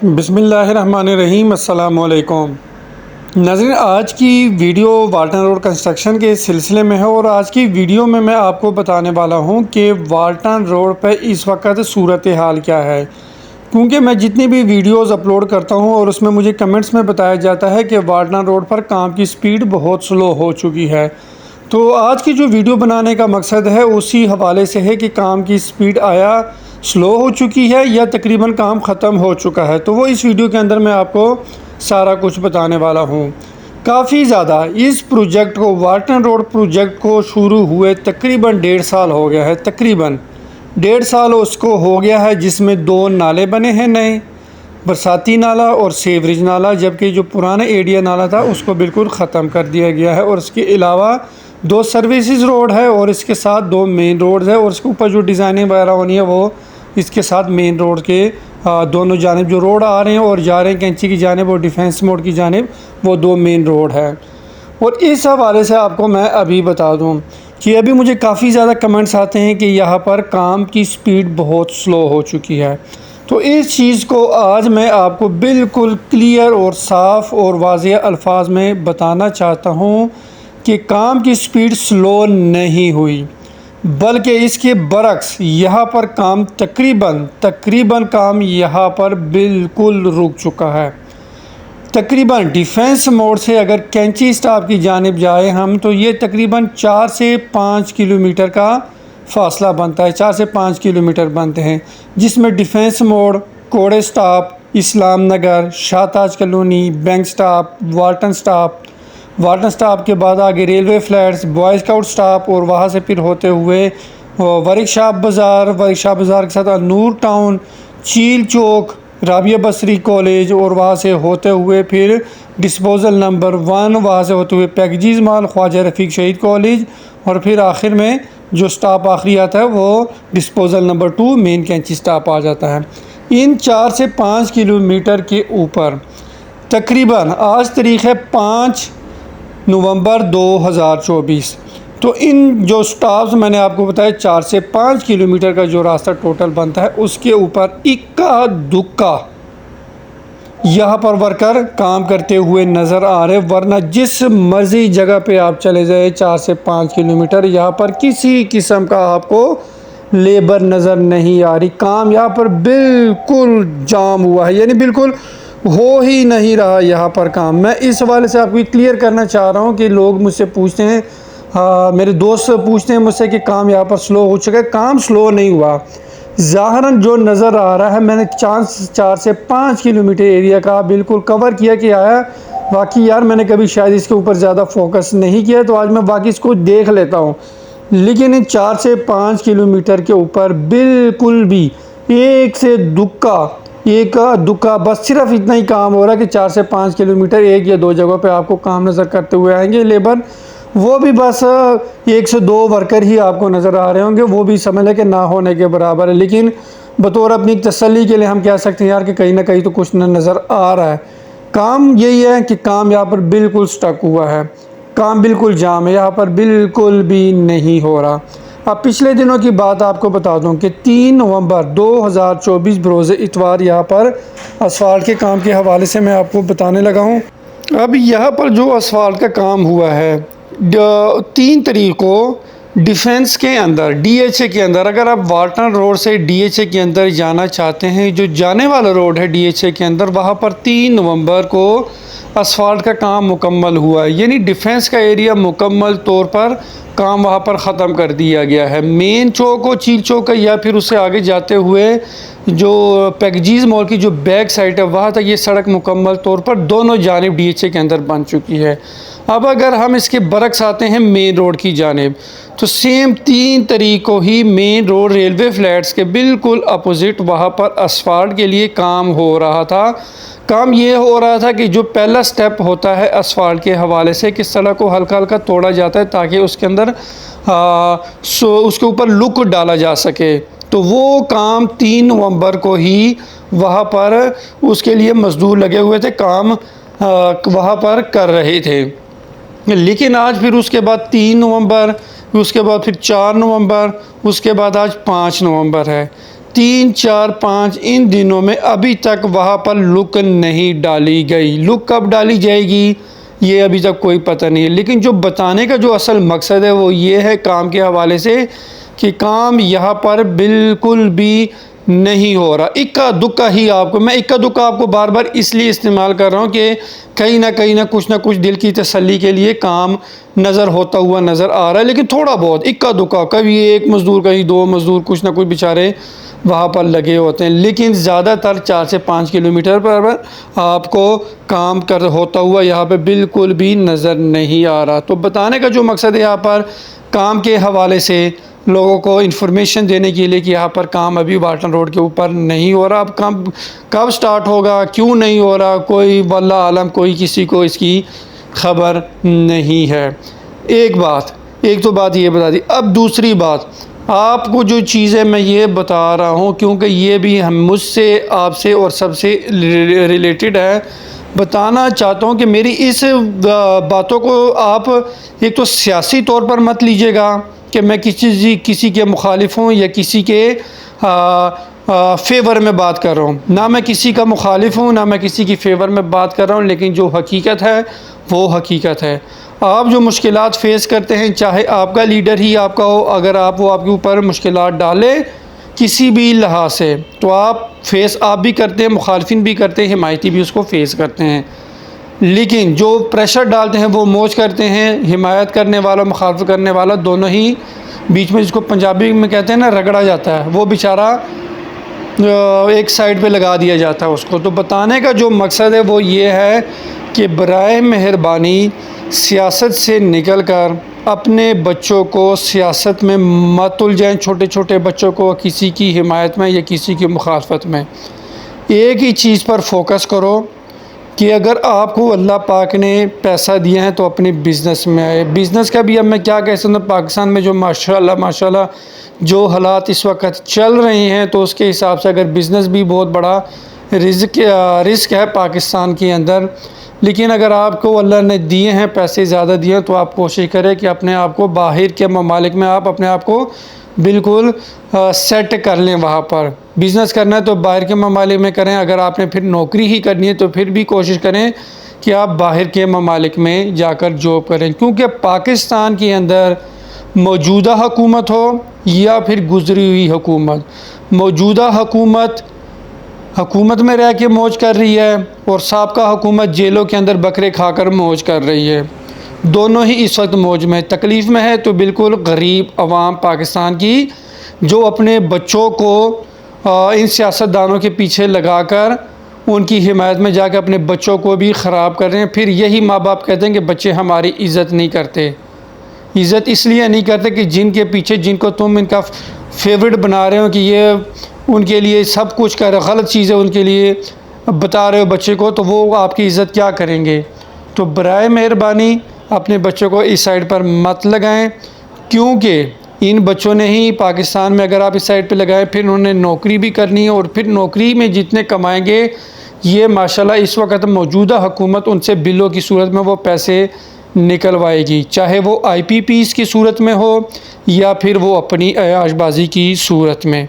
बिस्मिल्लाहिर्रहमानिर्रहीम। अस्सलाम वालेकुम नाज़रीन, आज की वीडियो वाल्टन रोड कंस्ट्रक्शन के सिलसिले में है और आज की वीडियो में मैं आपको बताने वाला हूं कि वाल्टन रोड पर इस वक्त सूरत हाल क्या है। क्योंकि मैं जितनी भी वीडियोस अपलोड करता हूं और उसमें मुझे कमेंट्स में बताया जाता है कि वाल्टन रोड पर काम की स्पीड बहुत स्लो हो चुकी है। तो आज की जो वीडियो बनाने का मकसद है उसी हवाले से है कि काम की स्पीड आया स्लो हो चुकी है या तकरीबन काम ख़त्म हो चुका है। तो वो इस वीडियो के अंदर मैं आपको सारा कुछ बताने वाला हूँ। काफ़ी ज़्यादा इस प्रोजेक्ट को, वाल्टन रोड प्रोजेक्ट को शुरू हुए तकरीबन 1.5 साल हो गया है। तकरीबन 1.5 साल उसको हो गया है, जिसमें 2 नाले बने हैं नए, बरसाती नाला और सेवरेज नाला, जबकि जो पुराना एडिया नाला था उसको बिल्कुल ख़त्म कर दिया गया है। और इसके अलावा 2 सर्विसेज रोड है और इसके साथ 2 मेन रोड है और इसके ऊपर जो डिज़ाइनिंग वगैरह होनी है वो इसके साथ मेन रोड के दोनों जानिब जो रोड आ रहे हैं और जा रहे हैं कैंची की जानिब और डिफेंस मोड़ की जानिब, वो 2 मेन रोड है। और इस हवाले से आपको मैं अभी बता दूं कि अभी मुझे काफ़ी ज़्यादा कमेंट्स आते हैं कि यहाँ पर काम की स्पीड बहुत स्लो हो चुकी है। तो इस चीज़ को आज मैं आपको बिल्कुल क्लियर और साफ़ और वाज़ेह अल्फाज में बताना चाहता हूँ कि काम की स्पीड स्लो नहीं हुई, बल्कि इसके बरक्स यहाँ पर काम तकरीबन काम यहाँ पर बिल्कुल रुक चुका है। तकरीबन डिफेंस मोड़ से अगर कैंची स्टॉप की जानिब जाए हम, तो ये तकरीबन 4 से 5 किलोमीटर का फासला बनता है। 4 से 5 किलोमीटर बनते हैं, जिसमें डिफेंस मोड़, कोड़े stop, Islam Nagar, Shahtaj colony, bank stop, Walton stop के बाद आगे railway flats, boy scout stop और वहाँ से फिर होते हुए वर्कशॉप बाज़ार के साथ नूर टाउन, चील चौक, राबिया बसरी कॉलेज और वहाँ से होते हुए फिर डिस्पोजल नंबर 1, वहाँ से होते हुए पैकेजेस माल, ख्वाजा रफ़ीक शहीद कॉलेज और फिर आखिर में जो स्टॉप आखिरी आता है वो डिस्पोजल नंबर 2 मेन कैंची स्टॉप आ जाता है। इन 4 से 5 किलोमीटर के ऊपर तकरीबन आज तारीख़ है 5 नवंबर 2024। तो इन जो स्टॉप्स मैंने आपको बताया 4 से 5 किलोमीटर का जो रास्ता टोटल बनता है, उसके ऊपर इक्का दुक्का यहाँ पर वर्कर काम करते हुए नज़र आ रहे। वरना जिस मर्ज़ी जगह पे आप चले जाए 4 से 5 किलोमीटर, यहाँ पर किसी किस्म का आपको लेबर नज़र नहीं आ रही। काम यहाँ पर बिल्कुल जाम हुआ है, यानी बिल्कुल हो ही नहीं रहा यहाँ पर काम। मैं इस हवाले से आपको क्लियर करना चाह रहा हूँ कि लोग मुझसे पूछते हैं, मेरे दोस्त पूछते हैं मुझसे कि काम यहाँ पर स्लो हो चुका है। काम स्लो नहीं हुआ, ज़ाहरन जो नज़र आ रहा है, मैंने 4 से 5 किलोमीटर एरिया का बिल्कुल कवर किया कि आया बाकी यार मैंने कभी शायद इसके ऊपर ज़्यादा फोकस नहीं किया, तो आज मैं बाकी इसको देख लेता हूँ। लेकिन इन 4 से 5 किलोमीटर के ऊपर बिल्कुल भी एक दुक्का बस सिर्फ इतना ही काम हो रहा है कि 4 से 5 किलोमीटर 1 या 2 जगहों पे आपको काम नज़र करते हुए आएंगे लेबर। वो भी बस 1 से 2 वर्कर ही आपको नज़र आ रहे होंगे, वो भी समझ लें कि ना होने के बराबर है। लेकिन बतौर अपनी तसल्ली के लिए हम कह सकते हैं यार कि कहीं ना कहीं तो कुछ नज़र आ रहा है। काम यही है कि काम यहाँ पर बिल्कुल स्टक हुआ है, काम बिल्कुल जाम है, यहाँ पर बिल्कुल भी नहीं हो रहा। अब पिछले दिनों की बात आपको बता दूं कि 3 नवंबर 2024 बरोज़ इतवार यहाँ पर असफाल्ट के काम के हवाले से मैं आपको बताने लगा हूँ। अब यहाँ पर जो असफाल्ट का काम हुआ है 3 तारीख को डिफेंस के अंदर, DHA के अंदर, अगर आप वाल्टन रोड से DHA के अंदर जाना चाहते हैं, जो जाने वाला रोड है DHA के अंदर, वहाँ पर 3 नवंबर को असफाल्ट का काम मुकम्मल हुआ है। यानी डिफेंस का एरिया मुकम्मल तौर पर काम वहाँ पर ख़त्म कर दिया गया है। मेन चौक हो, चील चौक है, या फिर उससे आगे जाते हुए जो पैकेजेस मॉल की जो बैक साइड है वहाँ तक ये सड़क मुकम्मल तौर पर दोनों जानिब DHA के अंदर बन चुकी है। अब अगर हम इसके बरक्स आते हैं मेन रोड की जानिब, तो सेम 3 तारीख को ही मेन रोड रेलवे फ्लैट्स के बिल्कुल अपोजिट वहाँ पर असफाल्ट के लिए काम हो रहा था। काम ये हो रहा था कि जो पहला स्टेप होता है असफाल्ट के हवाले से, कि सड़क को हल्का हल्का तोड़ा जाता है ताकि उसके अंदर उसके ऊपर लुक डाला जा सके। तो वो काम 3 नवंबर को ही वहाँ पर उसके लिए मज़दूर लगे हुए थे, काम वहाँ पर कर रहे थे। लेकिन आज फिर उसके बाद 3 नवंबर, उसके बाद फिर 4 नवंबर, उसके बाद आज 5 नवंबर है। 3, 4, 5 इन दिनों में अभी तक वहाँ पर लुक नहीं डाली गई। लुक कब डाली जाएगी ये अभी तक कोई पता नहीं है। लेकिन जो बताने का जो असल मकसद है वो ये है काम के हवाले से कि काम यहाँ पर बिल्कुल भी नहीं हो रहा। इक्का दुक्का ही आपको, मैं इक्का दुक्का आपको बार बार इसलिए इस्तेमाल कर रहा हूँ कि कहीं ना कुछ दिल की तसल्ली के लिए काम नज़र होता हुआ नज़र आ रहा है। लेकिन थोड़ा बहुत इक्का दुक्का, कभी एक मज़दूर कहीं 2 मज़दूर, कुछ ना कुछ बेचारे वहाँ पर लगे होते हैं। लेकिन ज़्यादातर 4 से 5 किलोमीटर पर आपको काम कर होता हुआ यहाँ पे बिल्कुल भी नज़र नहीं आ रहा। तो बताने का जो मकसद है यहाँ पर काम के हवाले से लोगों को इन्फॉर्मेशन देने के लिए कि यहाँ पर काम अभी वाल्टन रोड के ऊपर नहीं हो रहा। अब काम कब स्टार्ट होगा, क्यों नहीं हो रहा, कोई वल्लाह आलम, कोई किसी को इसकी खबर नहीं है। एक तो बात ये बता दी। अब दूसरी बात, आपको जो चीज़ें मैं ये बता रहा हूँ क्योंकि ये भी हम मुझसे, आपसे और सबसे रिलेटेड है, बताना चाहता हूँ कि मेरी इस बातों को आप एक तो सियासी तौर पर मत लीजिएगा कि मैं किसी के मुखालिफ हूँ या किसी के फेवर में बात कर रहा हूँ। ना मैं किसी का मुखालिफ हूँ, ना मैं किसी की फेवर में बात कर रहा हूँ। लेकिन जो हकीकत है वो हकीकत है। आप जो मुश्किलात फ़ेस करते हैं, चाहे आपका लीडर ही आपका हो, अगर वो आपके ऊपर मुश्किलात डाले किसी भी लिहाज से, तो आप भी करते हैं, मुखालफिन भी करते हैं, हिमायती भी उसको फ़ेस करते हैं। लेकिन जो प्रेशर डालते हैं वो मौज करते हैं। हिमायत करने वाला, मुखालफत करने वाला, दोनों ही बीच में, जिसको पंजाबी में कहते हैं ना, रगड़ा जाता है, वो बेचारा एक साइड पे लगा दिया जाता है उसको। तो बताने का जो मकसद है वो ये है कि बराए मेहरबानी सियासत से निकलकर अपने बच्चों को सियासत में मत उलझाएं। छोटे छोटे बच्चों को किसी की हिमायत में या किसी की मुखालफत में। एक ही चीज़ पर फोकस करो कि अगर आपको अल्लाह पाक ने पैसा दिया है तो अपने बिज़नेस में आए। बिज़नेस का भी अब मैं क्या कह सकता हूँ, पाकिस्तान में जो माशाल्लाह जो हालात इस वक्त चल रहे हैं, तो उसके हिसाब से अगर बिज़नेस भी बहुत बड़ा रिस्क है पाकिस्तान के अंदर। लेकिन अगर आपको अल्लाह ने दिए हैं, पैसे ज़्यादा दिए हैं, तो आप कोशिश करें कि अपने आप को बाहर के ममालिक में आप अपने आप को बिल्कुल सेट कर लें। वहाँ पर बिज़नेस करना है तो बाहर के ममालिक में करें। अगर आपने फिर नौकरी ही करनी है तो फिर भी कोशिश करें कि आप बाहर के ममालिक में जाकर जॉब करें। क्योंकि पाकिस्तान के अंदर मौजूदा हुकूमत हो या फिर गुज़री हुई हुकूमत, मौजूदा हुकूमत में रह के मौज कर रही है और साबका हुकूमत जेलों के अंदर बकरे खाकर मौज कर रही है। दोनों ही इस वक्त मौज में, तकलीफ़ में है। तो बिल्कुल गरीब अवाम पाकिस्तान की, जो अपने बच्चों को इन सियासतदानों के पीछे लगाकर उनकी हिमायत में जाकर अपने बच्चों को भी ख़राब कर रहे हैं। फिर यही माँ बाप कहते हैं कि बच्चे हमारी इज़्ज़त नहीं करते। इज़्ज़त इसलिए नहीं करते कि जिनके पीछे, जिनको तुम इनका फेवरेट बना रहे हो कि ये उनके लिए सब कुछ कर, गलत चीज़ें उनके लिए बता रहे हो बच्चे को, तो वो आपकी इज़्ज़त क्या करेंगे। तो बराए मेहरबानी अपने बच्चों को इस साइड पर मत लगाएं, क्योंकि इन बच्चों ने ही पाकिस्तान में, अगर आप इस साइड पे लगाएं, फिर उन्होंने नौकरी भी करनी है और फिर नौकरी में जितने कमाएंगे, ये माशाल्लाह इस वक्त मौजूदा हुकूमत उनसे बिलों की सूरत में वो पैसे निकलवाएगी, चाहे वो IPPs की सूरत में हो या फिर वो अपनी अयाशबाजी की सूरत में।